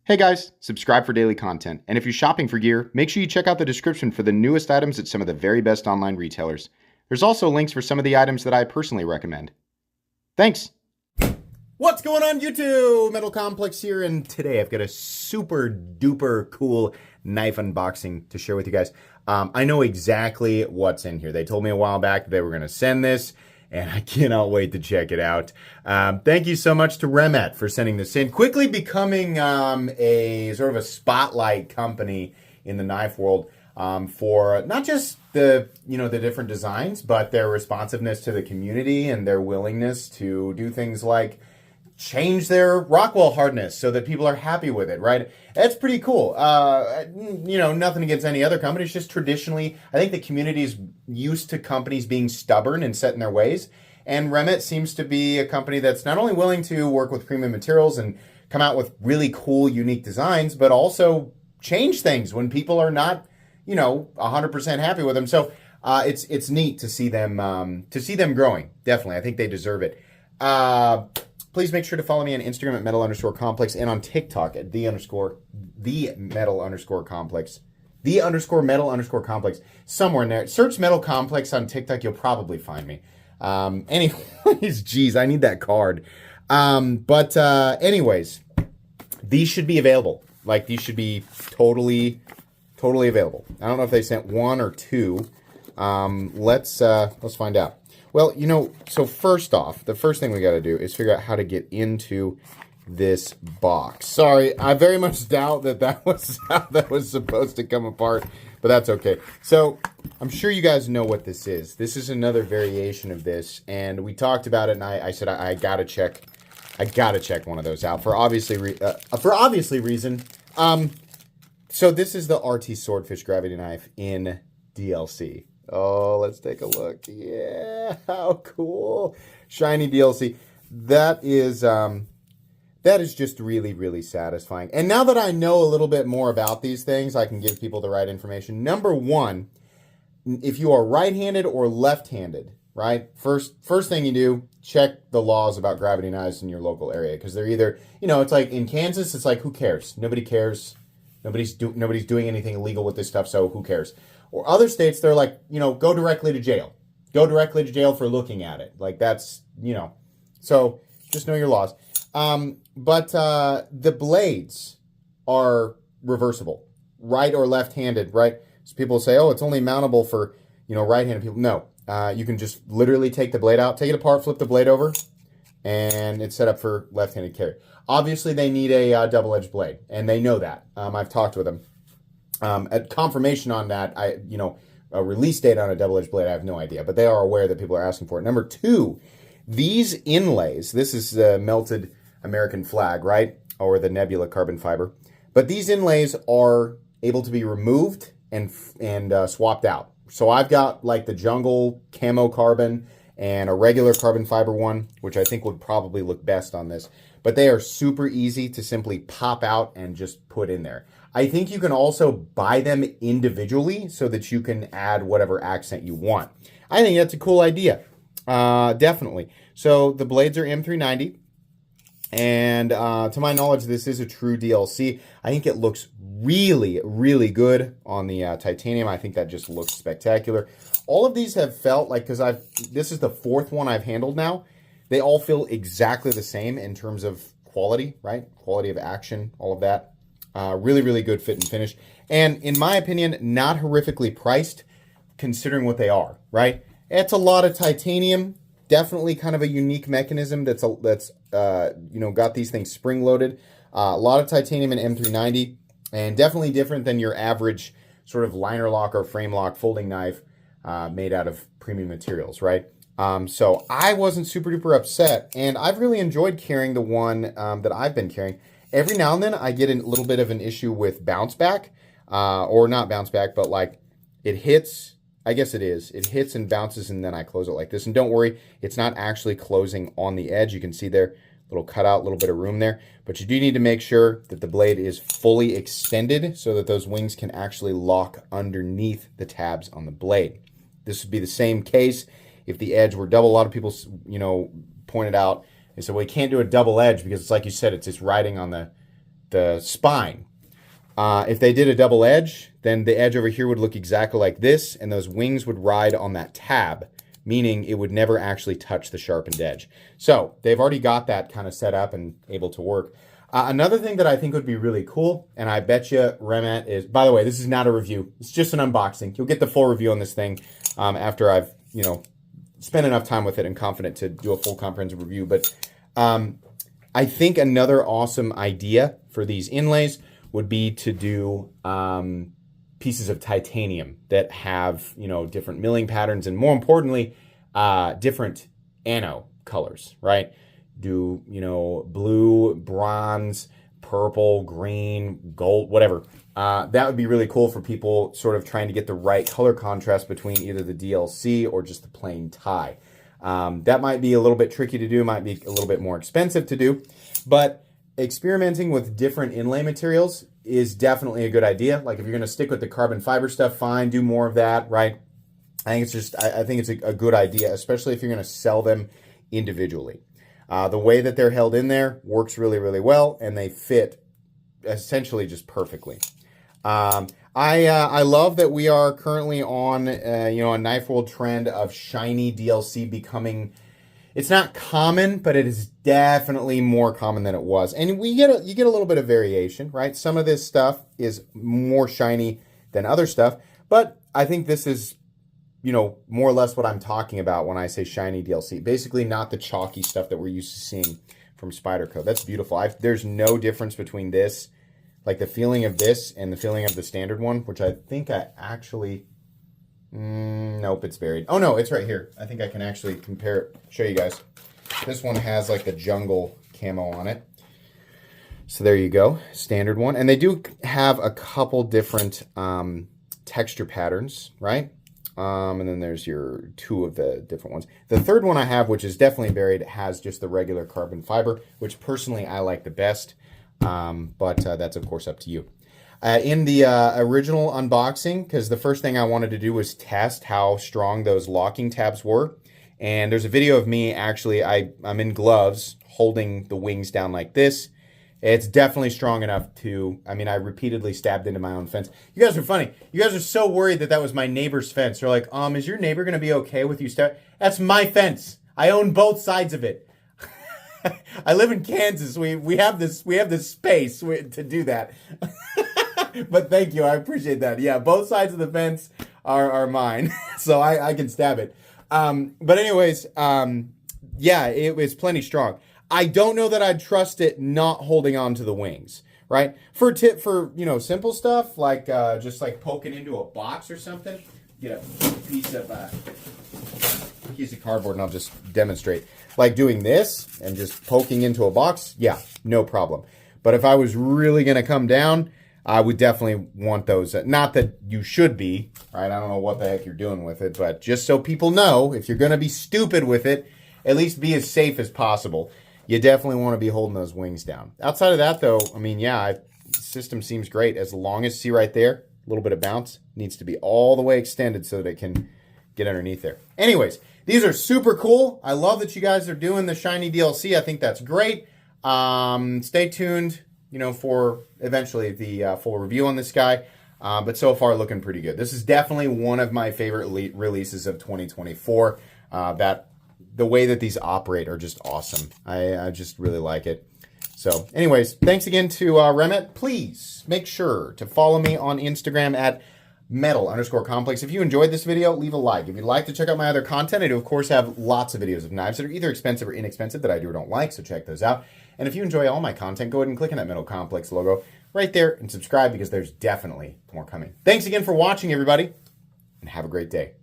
Hey guys, subscribe for daily content. And if you're shopping for gear, make sure you check out the description for the newest items at some of the very best online retailers. There's also links for some of the items that I personally recommend. Thanks! What's going on YouTube? Metal Complex here, and today I've got a super duper cool knife unboxing to share with you guys. I know exactly what's in here. They told me a while back that they were going to send this, and I cannot wait to check it out. Thank you so much to Remette for sending this in. Quickly becoming a sort of a spotlight company in the knife world for not just the different designs, but their responsiveness to the community and their willingness to do things like change their Rockwell hardness so that people are happy with it, right? That's pretty cool. Nothing against any other company. It's just traditionally, I think the community is used to companies being stubborn and set in their ways. And Remette seems to be a company that's not only willing to work with premium materials and come out with really cool, unique designs, but also change things when people are not, 100% happy with them. So it's neat to see them growing. Definitely, I think they deserve it. Please make sure to follow me on Instagram at metal_complex and on TikTok at the metal_complex. The_metal_complex. Somewhere in there. Search Metal Complex on TikTok. You'll probably find me. Anyways, geez, I need that card. Anyways, these should be available. Like, these should be totally available. I don't know if they sent one or two. Let's find out. Well, so first off, the first thing we got to do is figure out how to get into this box. Sorry, I very much doubt that was how that was supposed to come apart, but that's okay. So I'm sure you guys know what this is. This is another variation of this, and we talked about it, and I said I gotta check one of those out for obviously reason. So this is the RT Swordfish gravity knife in DLC. Oh, let's take a look. Yeah, how cool. Shiny DLC. That is just really, really satisfying. And now that I know a little bit more about these things, I can give people the right information. Number one, if you are right-handed or left-handed, right? First thing you do, check the laws about gravity knives in your local area. Because they're either, it's like in Kansas, it's like, who cares? Nobody cares. Nobody's doing anything illegal with this stuff, so who cares? Or other states, they're like, go directly to jail. Go directly to jail for looking at it. Like, that's, So just know your laws. But the blades are reversible. Right or left-handed, right? So people say, oh, it's only mountable for, right-handed people. No. You can just literally take the blade out, take it apart, flip the blade over, and it's set up for left-handed carry. Obviously, they need a double-edged blade, and they know that. I've talked with them. At confirmation on that, a release date on a double-edged blade, I have no idea, but they are aware that people are asking for it. Number two, these inlays, this is the melted American flag, right? Or the Nebula carbon fiber. But these inlays are able to be removed and swapped out. So I've got like the jungle camo carbon and a regular carbon fiber one, which I think would probably look best on this. But they are super easy to simply pop out and just put in there. I think you can also buy them individually so that you can add whatever accent you want. I think that's a cool idea. Definitely. So the blades are M390. And to my knowledge, this is a true DLC. I think it looks really, really good on the titanium. I think that just looks spectacular. All of these have felt like, because this is the fourth one I've handled now. They all feel exactly the same in terms of quality, right? Quality of action, all of that. Really, really good fit and finish. And in my opinion, not horrifically priced considering what they are, right? It's a lot of titanium. Definitely kind of a unique mechanism that's got these things spring-loaded. A lot of titanium in M390, and definitely different than your average sort of liner lock or frame lock folding knife made out of premium materials, right? So I wasn't super duper upset, and I've really enjoyed carrying the one that I've been carrying. Every now and then I get a little bit of an issue with bounce back, or not bounce back, but like it hits, I guess it is. It hits and bounces, and then I close it like this. And don't worry, it's not actually closing on the edge. You can see there, little cutout, little bit of room there. But you do need to make sure that the blade is fully extended so that those wings can actually lock underneath the tabs on the blade. This would be the same case if the edge were double. A lot of people, pointed out, they said, well, you can't do a double edge because it's like you said, it's just riding on the the spine. If they did a double edge, then the edge over here would look exactly like this, and those wings would ride on that tab, meaning it would never actually touch the sharpened edge. So they've already got that kind of set up and able to work. Another thing that I think would be really cool, and I bet you Remette is, by the way, this is not a review. It's just an unboxing. You'll get the full review on this thing after I've, spent enough time with it and confident to do a full comprehensive review. But I think another awesome idea for these inlays would be to do pieces of titanium that have, different milling patterns and, more importantly, different ano colors, right? Do, blue, bronze, purple, green, gold, whatever. That would be really cool for people sort of trying to get the right color contrast between either the DLC or just the plain tie. That might be a little bit tricky to do, might be a little bit more expensive to do, but experimenting with different inlay materials is definitely a good idea. Like if you're going to stick with the carbon fiber stuff, fine, do more of that, right? I think it's a good idea, especially if you're going to sell them individually. The way that they're held in there works really, really well, and they fit essentially just perfectly. I love that we are currently on a knife world trend of shiny DLC becoming. It's not common, but it is definitely more common than it was, and you get a little bit of variation, right? Some of this stuff is more shiny than other stuff, but I think this is, more or less what I'm talking about when I say shiny DLC. Basically, not the chalky stuff that we're used to seeing from Spyderco. That's beautiful. There's no difference between this, like the feeling of this and the feeling of the standard one, which I think I actually. Nope, it's buried. Oh no, it's right here. I think I can actually compare it, show you guys. This one has like the jungle camo on it. So there you go, standard one. And they do have a couple different texture patterns, right? And then there's your two of the different ones. The third one I have, which is definitely buried, has just the regular carbon fiber, which personally I like the best. But that's of course up to you. In the original unboxing, because the first thing I wanted to do was test how strong those locking tabs were. And there's a video of me actually, I'm in gloves holding the wings down like this. It's definitely strong enough to, I repeatedly stabbed into my own fence. You guys are funny. You guys are so worried that was my neighbor's fence. They're like, is your neighbor going to be okay with you That's my fence. I own both sides of it. I live in Kansas. We have this space to do that. But thank you. I appreciate that. Yeah, both sides of the fence are mine. So I can stab it. But anyways, yeah, it was plenty strong. I don't know that I'd trust it not holding on to the wings, right? For simple stuff like just like poking into a box or something. Get a piece of cardboard and I'll just demonstrate. Like doing this and just poking into a box, yeah, no problem. But if I was really going to come down, I would definitely want those. Not that you should be, right? I don't know what the heck you're doing with it, but just so people know, if you're going to be stupid with it, at least be as safe as possible. You definitely want to be holding those wings down. Outside of that, though, the system seems great. As long as, see right there, a little bit of bounce, needs to be all the way extended so that it can get underneath there. Anyways, these are super cool. I love that you guys are doing the shiny DLC. I think that's great. Stay tuned, for eventually the full review on this guy. But so far, looking pretty good. This is definitely one of my favorite releases of 2024. The way that these operate are just awesome. I just really like it. So anyways, thanks again to Remette. Please make sure to follow me on Instagram at metal_complex. If you enjoyed this video, leave a like. If you'd like to check out my other content, I do, of course, have lots of videos of knives that are either expensive or inexpensive that I do or don't like, so check those out. And if you enjoy all my content, go ahead and click on that Metal Complex logo right there and subscribe because there's definitely more coming. Thanks again for watching, everybody, and have a great day.